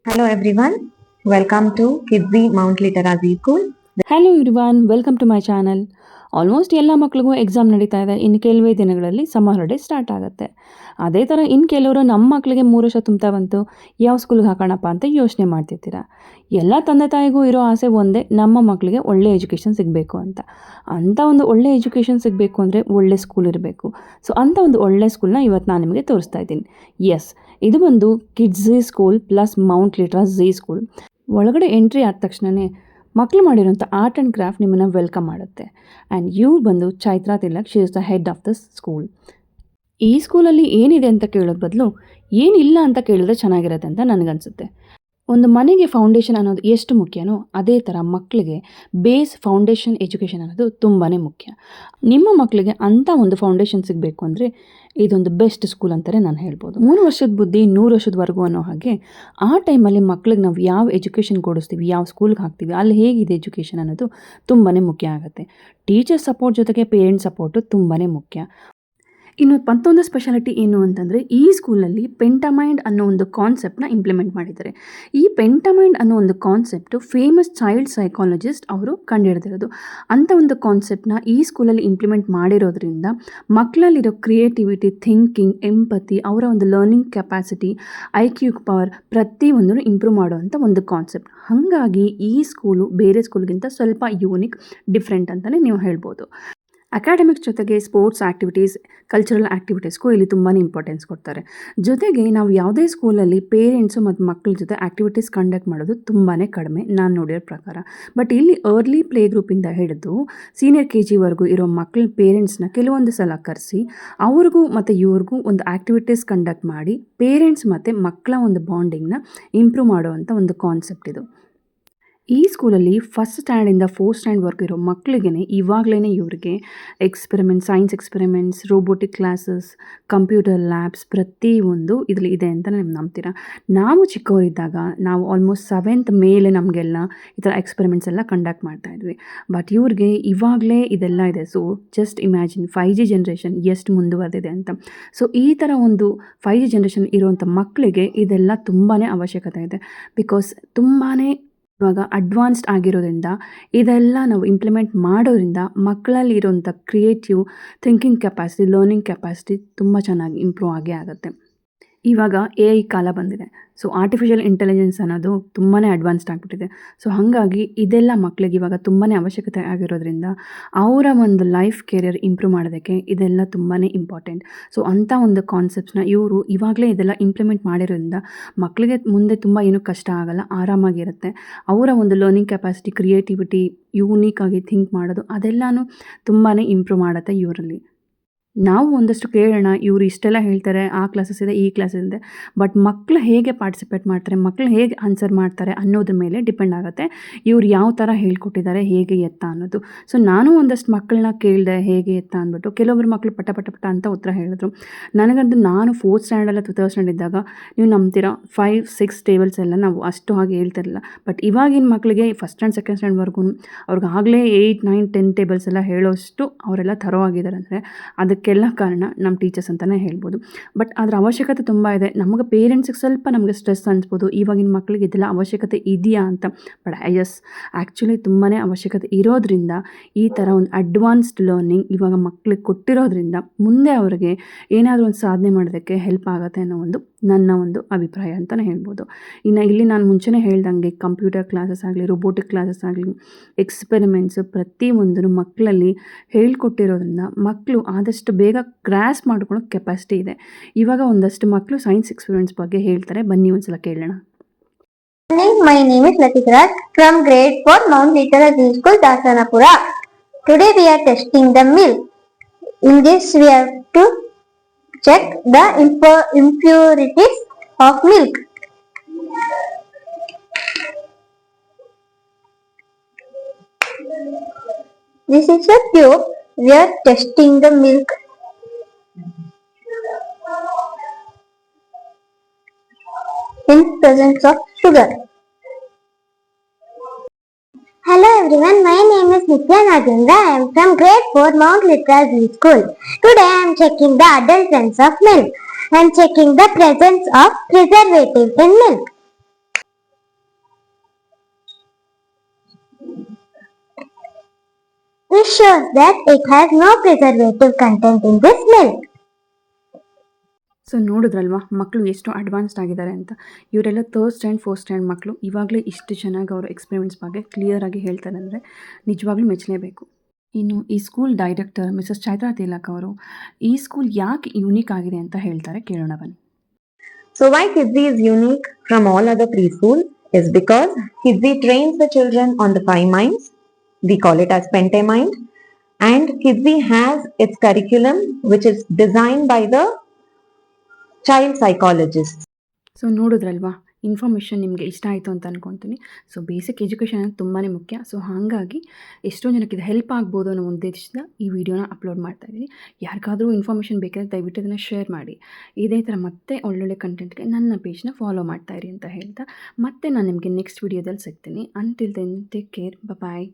Hello everyone, welcome to Kidsy Mount Literacy School. Hello everyone, welcome to my channel. Almost ಎಲ್ಲ ಮಕ್ಳಿಗೂ exam ನಡೀತಾ ಇದೆ. ಇನ್ನು ಕೆಲವೇ ದಿನಗಳಲ್ಲಿ ಸಮ್ಮರ್ ಹಾಲಿಡೇ ಸ್ಟಾರ್ಟ್ ಆಗುತ್ತೆ. ಅದೇ ಥರ ಇನ್ನು ಕೆಲವರು ನಮ್ಮ ಮಕ್ಕಳಿಗೆ 3 ವರ್ಷ ತುಂಬ್ತಾ ಬಂತು, ಯಾವ ಸ್ಕೂಲ್ಗೆ ಹಾಕೋಣಪ್ಪ ಅಂತ ಯೋಚನೆ ಮಾಡ್ತಿರ್ತೀರ. ಎಲ್ಲ ತಂದೆ ತಾಯಿಗೂ ಇರೋ ಆಸೆ ಒಂದೇ, ನಮ್ಮ ಮಕ್ಕಳಿಗೆ ಒಳ್ಳೆ ಎಜುಕೇಷನ್ ಸಿಗಬೇಕು ಅಂತ. ಅಂಥ ಒಂದು ಒಳ್ಳೆ ಎಜುಕೇಷನ್ ಸಿಗಬೇಕು ಅಂದರೆ ಒಳ್ಳೆ ಸ್ಕೂಲ್ ಇರಬೇಕು. ಸೊ ಅಂಥ ಒಂದು ಒಳ್ಳೆ ಸ್ಕೂಲ್ನ ಇವತ್ತು ನಾನು ನಿಮಗೆ ತೋರಿಸ್ತಾ ಇದ್ದೀನಿ. ಎಸ್, ಇದು ಒಂದು ಕಿಡ್ಸಿ ಸ್ಕೂಲ್ ಪ್ಲಸ್ ಮೌಂಟ್ ಲಿಟ್ರಾಸಿ ಸ್ಕೂಲ್. ಒಳಗಡೆ ಎಂಟ್ರಿ ಆದ ತಕ್ಷಣವೇ ಮಕ್ಕಳು ಮಾಡಿರೋಂಥ ಆರ್ಟ್ ಆ್ಯಂಡ್ ಕ್ರಾಫ್ಟ್ ನಿಮ್ಮನ್ನು ವೆಲ್ಕಮ್ ಮಾಡುತ್ತೆ. ಆ್ಯಂಡ್ ಇವ್ರು ಬಂದು Chaitra Tilak, she is the head of the school. ಈ ಸ್ಕೂಲಲ್ಲಿ ಏನಿದೆ ಅಂತ ಕೇಳೋದ್ ಬದಲು ಏನಿಲ್ಲ ಅಂತ ಕೇಳಿದ್ರೆ ಚೆನ್ನಾಗಿರುತ್ತೆ ಅಂತ ನನಗನ್ಸುತ್ತೆ. ಒಂದು ಮನೆಗೆ ಫೌಂಡೇಶನ್ ಅನ್ನೋದು ಎಷ್ಟು ಮುಖ್ಯನೋ ಅದೇ ಥರ ಮಕ್ಕಳಿಗೆ ಬೇಸ್ ಫೌಂಡೇಶನ್ ಎಜುಕೇಷನ್ ಅನ್ನೋದು ತುಂಬಾ ಮುಖ್ಯ. ನಿಮ್ಮ ಮಕ್ಕಳಿಗೆ ಅಂಥ ಒಂದು ಫೌಂಡೇಶನ್ ಸಿಗಬೇಕು ಅಂದರೆ ಇದೊಂದು ಬೆಸ್ಟ್ ಸ್ಕೂಲ್ ಅಂತಲೇ ನಾನು ಹೇಳ್ಬೋದು. 3 ವರ್ಷದ ಬುದ್ಧಿ 100 ವರ್ಷದವರೆಗೂ ಅನ್ನೋ ಹಾಗೆ ಆ ಟೈಮಲ್ಲಿ ಮಕ್ಳಿಗೆ ನಾವು ಯಾವ ಎಜುಕೇಷನ್ ಕೊಡಿಸ್ತೀವಿ, ಯಾವ ಸ್ಕೂಲ್ಗೆ ಹಾಕ್ತೀವಿ, ಅಲ್ಲಿ ಹೇಗಿದೆ ಎಜುಕೇಷನ್ ಅನ್ನೋದು ತುಂಬಾ ಮುಖ್ಯ ಆಗುತ್ತೆ. ಟೀಚರ್ ಸಪೋರ್ಟ್ ಜೊತೆಗೆ ಪೇರೆಂಟ್ಸ್ ಸಪೋರ್ಟು ತುಂಬಾ ಮುಖ್ಯ. ಇನ್ನು ಮತ್ತೊಂದು ಸ್ಪೆಷಾಲಿಟಿ ಏನು ಅಂತಂದರೆ, ಈ ಸ್ಕೂಲಲ್ಲಿ ಪೆಂಟಮೈಂಡ್ ಅನ್ನೋ ಒಂದು ಕಾನ್ಸೆಪ್ಟನ್ನ ಇಂಪ್ಲಿಮೆಂಟ್ ಮಾಡಿದ್ದಾರೆ. ಈ ಪೆಂಟಮೈಂಡ್ ಅನ್ನೋ ಒಂದು ಕಾನ್ಸೆಪ್ಟು ಫೇಮಸ್ ಚೈಲ್ಡ್ ಸೈಕಾಲಜಿಸ್ಟ್ ಅವರು ಕಂಡುಹಿಡಿದಿರೋದು. ಅಂಥ ಒಂದು ಕಾನ್ಸೆಪ್ಟನ್ನ ಈ ಸ್ಕೂಲಲ್ಲಿ ಇಂಪ್ಲಿಮೆಂಟ್ ಮಾಡಿರೋದ್ರಿಂದ ಮಕ್ಕಳಲ್ಲಿರೋ ಕ್ರಿಯೇಟಿವಿಟಿ, ಥಿಂಕಿಂಗ್, ಎಂಪತಿ, ಅವರ ಒಂದು ಲರ್ನಿಂಗ್ ಕೆಪಾಸಿಟಿ, IQ ಪವರ್ ಪ್ರತಿಯೊಂದನ್ನು ಇಂಪ್ರೂವ್ ಮಾಡುವಂಥ ಒಂದು ಕಾನ್ಸೆಪ್ಟ್. ಹಾಗಾಗಿ ಈ ಸ್ಕೂಲು ಬೇರೆ ಸ್ಕೂಲ್ಗಿಂತ ಸ್ವಲ್ಪ ಯೂನಿಕ್, ಡಿಫ್ರೆಂಟ್ ಅಂತಲೇ ನೀವು ಹೇಳ್ಬೋದು. ಅಕಾಡೆಮಿಕ್ಸ್ ಜೊತೆಗೆ ಸ್ಪೋರ್ಟ್ಸ್ ಆ್ಯಕ್ಟಿವಿಟೀಸ್, ಕಲ್ಚರಲ್ ಆ್ಯಕ್ಟಿವಿಟೀಸ್ಗೂ ಇಲ್ಲಿ ತುಂಬಾ ಇಂಪಾರ್ಟೆನ್ಸ್ ಕೊಡ್ತಾರೆ. ಜೊತೆಗೆ ನಾವು ಯಾವುದೇ ಸ್ಕೂಲಲ್ಲಿ ಪೇರೆಂಟ್ಸು ಮತ್ತು ಮಕ್ಕಳ ಜೊತೆ ಆ್ಯಕ್ಟಿವಿಟೀಸ್ ಕಂಡಕ್ಟ್ ಮಾಡೋದು ತುಂಬಾ ಕಡಿಮೆ ನಾನು ನೋಡಿರೋ ಪ್ರಕಾರ. ಬಟ್ ಇಲ್ಲಿ ಅರ್ಲಿ ಪ್ಲೇ ಗ್ರೂಪಿಂದ ಹಿಡಿದು ಸೀನಿಯರ್ KG ಇರೋ ಮಕ್ಕಳ ಪೇರೆಂಟ್ಸ್ನ ಕೆಲವೊಂದು ಸಲ ಕರೆಸಿ ಅವ್ರಿಗೂ ಮತ್ತು ಇವ್ರಿಗೂ ಒಂದು ಆ್ಯಕ್ಟಿವಿಟೀಸ್ ಕಂಡಕ್ಟ್ ಮಾಡಿ ಪೇರೆಂಟ್ಸ್ ಮತ್ತು ಮಕ್ಕಳ ಒಂದು ಬಾಂಡಿಂಗ್ನ ಇಂಪ್ರೂವ್ ಮಾಡುವಂಥ ಒಂದು ಕಾನ್ಸೆಪ್ಟ್ ಇದು. ಈ ಸ್ಕೂಲಲ್ಲಿ ಫಸ್ಟ್ ಸ್ಟ್ಯಾಂಡಿಂದ 4th ಸ್ಟ್ಯಾಂಡ್ವರೆಗೂ ಇರೋ ಮಕ್ಕಳಿಗೆ ಇವಾಗಲೇ ಇವರಿಗೆ experiments, science experiments, robotic classes, computer labs ಪ್ರತಿಯೊಂದು ಇದರಲ್ಲಿ ಇದೆ ಅಂತ ನೀವು ನಂಬ್ತೀರಾ. ನಾವು ಚಿಕ್ಕವರಿದ್ದಾಗ ನಾವು ಆಲ್ಮೋಸ್ಟ್ 7th ಮೇಲೆ ನಮಗೆಲ್ಲ ಈ ಥರ ಎಕ್ಸ್ಪೆರಿಮೆಂಟ್ಸ್ ಎಲ್ಲ ಕಂಡಕ್ಟ್ ಮಾಡ್ತಾಯಿದ್ವಿ. ಬಟ್ ಇವ್ರಿಗೆ ಇವಾಗಲೇ ಇದೆಲ್ಲ ಇದೆ. So just imagine 5G generation ಎಷ್ಟು ಮುಂದುವರೆದಿದೆ ಅಂತ. ಸೊ ಈ ಥರ ಒಂದು 5G ಜನ್ರೇಷನ್ ಇರುವಂಥ ಮಕ್ಕಳಿಗೆ ಇದೆಲ್ಲ ತುಂಬಾ ಅವಶ್ಯಕತೆ ಇದೆ. ಬಿಕಾಸ್ ತುಂಬಾ ಇವಾಗ ಅಡ್ವಾನ್ಸ್ಡ್ ಆಗಿರೋದ್ರಿಂದ ಇದೆಲ್ಲ ನಾವು ಇಂಪ್ಲಿಮೆಂಟ್ ಮಾಡೋದ್ರಿಂದ ಮಕ್ಕಳಲ್ಲಿ ಇರೋಂಥ creative thinking capacity, learning capacity ತುಂಬ ಚೆನ್ನಾಗಿ ಇಂಪ್ರೂವ್ ಆಗೇ ಆಗುತ್ತೆ. ಇವಾಗ AI ಕಾಲ ಬಂದಿದೆ. ಸೊ ಆರ್ಟಿಫಿಷಿಯಲ್ ಇಂಟೆಲಿಜೆನ್ಸ್ ಅನ್ನೋದು ತುಂಬಾ ಅಡ್ವಾನ್ಸ್ಡ್ ಆಗಿಬಿಟ್ಟಿದೆ. ಸೊ ಹಾಗಾಗಿ ಇದೆಲ್ಲ ಮಕ್ಕಳಿಗೆ ಇವಾಗ ತುಂಬಾ ಅವಶ್ಯಕತೆ ಆಗಿರೋದ್ರಿಂದ ಅವರ ಒಂದು ಲೈಫ್ ಕೆರಿಯರ್ ಇಂಪ್ರೂವ್ ಮಾಡೋದಕ್ಕೆ ಇದೆಲ್ಲ ತುಂಬಾ ಇಂಪಾರ್ಟೆಂಟ್. ಸೊ ಅಂಥ ಒಂದು ಕಾನ್ಸೆಪ್ಟ್ಸ್ನ ಇವರು ಇವಾಗಲೇ ಇದೆಲ್ಲ ಇಂಪ್ಲಿಮೆಂಟ್ ಮಾಡಿರೋದ್ರಿಂದ ಮಕ್ಕಳಿಗೆ ಮುಂದೆ ತುಂಬ ಏನೂ ಕಷ್ಟ ಆಗಲ್ಲ, ಆರಾಮಾಗಿರುತ್ತೆ. ಅವರ ಒಂದು ಲರ್ನಿಂಗ್ ಕೆಪಾಸಿಟಿ, ಕ್ರಿಯೇಟಿವಿಟಿ, ಯೂನಿಕಾಗಿ ಥಿಂಕ್ ಮಾಡೋದು ಅದೆಲ್ಲನೂ ತುಂಬಾ ಇಂಪ್ರೂವ್ ಮಾಡುತ್ತೆ ಇವರಲ್ಲಿ. ನಾವು ಒಂದಷ್ಟು ಕೇಳೋಣ, ಇವರು ಇಷ್ಟೆಲ್ಲ ಹೇಳ್ತಾರೆ, ಆ ಕ್ಲಾಸಸ್ ಇದೆ, ಈ ಕ್ಲಾಸಸ್ ಇದೆ. ಬಟ್ ಮಕ್ಕಳು ಹೇಗೆ ಪಾರ್ಟಿಸಿಪೇಟ್ ಮಾಡ್ತಾರೆ, ಮಕ್ಕಳು ಹೇಗೆ ಆನ್ಸರ್ ಮಾಡ್ತಾರೆ ಅನ್ನೋದ್ರ ಮೇಲೆ ಡಿಪೆಂಡ್ ಆಗುತ್ತೆ ಇವ್ರು ಯಾವ ಥರ ಹೇಳ್ಕೊಟ್ಟಿದ್ದಾರೆ, ಹೇಗೆ ಎತ್ತ ಅನ್ನೋದು. ಸೊ ನಾನು ಒಂದಷ್ಟು ಮಕ್ಕಳನ್ನ ಕೇಳಿದೆ ಹೇಗೆ ಎತ್ತ ಅಂದ್ಬಿಟ್ಟು. ಕೆಲವೊಬ್ಬರು ಮಕ್ಕಳು ಪಟ ಪಟ ಪಟ ಅಂತ ಉತ್ತರ ಹೇಳಿದ್ರು. ನನಗಂತೂ ನಾನು 4th ಸ್ಟ್ಯಾಂಡರ್ಡ್ ಅಥವಾ 3rd ಸ್ಟ್ಯಾಂಡರ್ಡ್ ಇದ್ದಾಗ ನೀವು ನಂಬ್ತೀರಾ 5-6 ಟೇಬಲ್ಸ್ ಎಲ್ಲ ನಾವು ಅಷ್ಟು ಹಾಗೆ ಹೇಳ್ತಿರಲಿಲ್ಲ. ಬಟ್ ಇವಾಗಿನ ಮಕ್ಕಳಿಗೆ 1st ಸ್ಟ್ಯಾಂಡ್ 2nd ಸ್ಟ್ಯಾಂಡ್ವರೆಗೂ ಅವ್ರಿಗೆ ಆಗಲೇ 8, 9, 10 ಟೇಬಲ್ಸ್ ಎಲ್ಲ ಹೇಳೋಷ್ಟು ಅವರೆಲ್ಲ ಥರವಾಗಿದ್ದಾರೆ. ಅಂದರೆ ಅದಕ್ಕೆಲ್ಲ ಕಾರಣ ನಮ್ಮ ಟೀಚರ್ಸ್ ಅಂತಲೇ ಹೇಳ್ಬೋದು. ಬಟ್ ಅದರ ಅವಶ್ಯಕತೆ ತುಂಬ ಇದೆ. ನಮಗೆ ಪೇರೆಂಟ್ಸಿಗೆ ಸ್ವಲ್ಪ ನಮಗೆ ಸ್ಟ್ರೆಸ್ ಅನಿಸ್ಬೋದು, ಇವಾಗಿನ ಮಕ್ಕಳಿಗೆ ಇದೆಲ್ಲ ಅವಶ್ಯಕತೆ ಇದೆಯಾ ಅಂತ. ಬಟ್ ಆ್ಯಕ್ಚುಲಿ ತುಂಬಾ ಅವಶ್ಯಕತೆ ಇರೋದ್ರಿಂದ ಈ ಥರ ಒಂದು ಅಡ್ವಾನ್ಸ್ಡ್ ಲರ್ನಿಂಗ್ ಇವಾಗ ಮಕ್ಕಳಿಗೆ ಕೊಟ್ಟಿರೋದ್ರಿಂದ ಮುಂದೆ ಅವರಿಗೆ ಏನಾದರೂ ಒಂದು ಸಾಧನೆ ಮಾಡೋದಕ್ಕೆ ಹೆಲ್ಪ್ ಆಗುತ್ತೆ ಅನ್ನೋ ಒಂದು ನನ್ನ ಒಂದು ಅಭಿಪ್ರಾಯ ಅಂತಲೇ ಹೇಳ್ಬೋದು. ಇನ್ನು ಇಲ್ಲಿ ನಾನು ಮುಂಚೆನೇ ಹೇಳ್ದಂಗೆ ಕಂಪ್ಯೂಟರ್ ಕ್ಲಾಸಸ್ ಆಗಲಿ, ರೋಬೋಟಿಕ್ ಕ್ಲಾಸಸ್ ಆಗಲಿ, ಎಕ್ಸ್ಪೆರಿಮೆಂಟ್ಸು ಪ್ರತಿಯೊಂದನ್ನು ಮಕ್ಕಳಲ್ಲಿ ಹೇಳ್ಕೊಟ್ಟಿರೋದ್ರಿಂದ ಮಕ್ಕಳು ಆದಷ್ಟು ಬೇಗ ಗ್ರಾಸ್ ಮಾಡ್ಕೊಳ್ಳೋ ಕೆಪಾಸಿಟಿ ಇದೆ. ಇವಾಗ ಒಂದಷ್ಟು ಮಕ್ಕಳು ಸೈನ್ಸ್ ಎಕ್ಸ್ಪೆರಿಮೆಂಟ್ಸ್ ಬಗ್ಗೆ ಹೇಳ್ತಾರೆ, ಬನ್ನಿ ಒಂದ್ಸಲ ಕೇಳೋಣ. My name is Latikrat from grade 4 Mount Literacy School, Dasanapura. Today we are testing the milk. In this we have to check the impurities of milk. This is a tube. We are testing the milk. In presence of sugar. Hello everyone, my name is Nitya Nagendra. I am from grade 4 Mount Literacy School. Today I am checking the adulterants of milk. I am checking the presence of preservative in milk. This shows that it has no preservative content in this milk. So ನೋಡಿದ್ರಲ್ವಾ ಮಕ್ಕಳು ಎಷ್ಟು advanced ಆಗಿದ್ದಾರೆ ಅಂತ. ಇವರೆಲ್ಲ third stand fourth stand ಮಕ್ಕಳು ಇವಾಗಲೇ ಇಷ್ಟು ಚೆನ್ನಾಗಿ ಅವರು ಎಕ್ಸ್ಪೆರಿಮೆಂಟ್ಸ್ ಬಗ್ಗೆ ಕ್ಲಿಯರಾಗಿ ಹೇಳ್ತಾರೆ ಅಂದರೆ ನಿಜವಾಗ್ಲೂ ಮೆಚ್ಚಲೇಬೇಕು. ಇನ್ನು ಈ school director Mrs Chaitra Tilak ಅವರು ಈ ಸ್ಕೂಲ್ ಯಾಕೆ ಯೂನಿಕ್ ಆಗಿದೆ ಅಂತ ಹೇಳ್ತಾರೆ, ಕೇಳೋಣ ಬನ್ನಿ. So why Kidsy is unique from all other preschools is because Kidsy trains the children on the 5 minds. We call it as Pente Mind. And Kidsy has its curriculum which is designed by the child psychologists. So ನೋಡಿದ್ರಲ್ವಾ, information ನಿಮಗೆ ಇಷ್ಟ ಆಯಿತು ಅಂತ ಅಂದ್ಕೊಳ್ತೀನಿ. So basic education ತುಂಬಾ ಮುಖ್ಯ. So ಹಾಗಾಗಿ ಎಷ್ಟೋ ಜನಕ್ಕೆ ಇದು ಹೆಲ್ಪ್ ಆಗ್ಬೋದು ಅನ್ನೋ ಉದ್ದೇಶದಿಂದ ಈ ವಿಡಿಯೋನ ಅಪ್ಲೋಡ್ ಮಾಡ್ತಾ ಇದ್ದೀನಿ. ಯಾರಿಗಾದರೂ ಇನ್ಫಾರ್ಮೇಷನ್ ಬೇಕಾದರೆ ದಯವಿಟ್ಟು ಇದನ್ನು ಶೇರ್ ಮಾಡಿ. ಇದೇ ಥರ ಮತ್ತೆ ಒಳ್ಳೊಳ್ಳೆ ಕಂಟೆಂಟ್ಗೆ ನನ್ನ ಪೇಜ್ನ ಫಾಲೋ ಮಾಡ್ತಾಯಿರಿ ಅಂತ ಹೇಳ್ತಾ ಮತ್ತೆ ನಾನು ನಿಮಗೆ ನೆಕ್ಸ್ಟ್ ವಿಡಿಯೋದಲ್ಲಿ ಸಿಗ್ತೀನಿ. ಅಂಟಿಲ್ ದೆನ್ ಟೇಕ್ ಕೇರ್, ಬಾಯ್.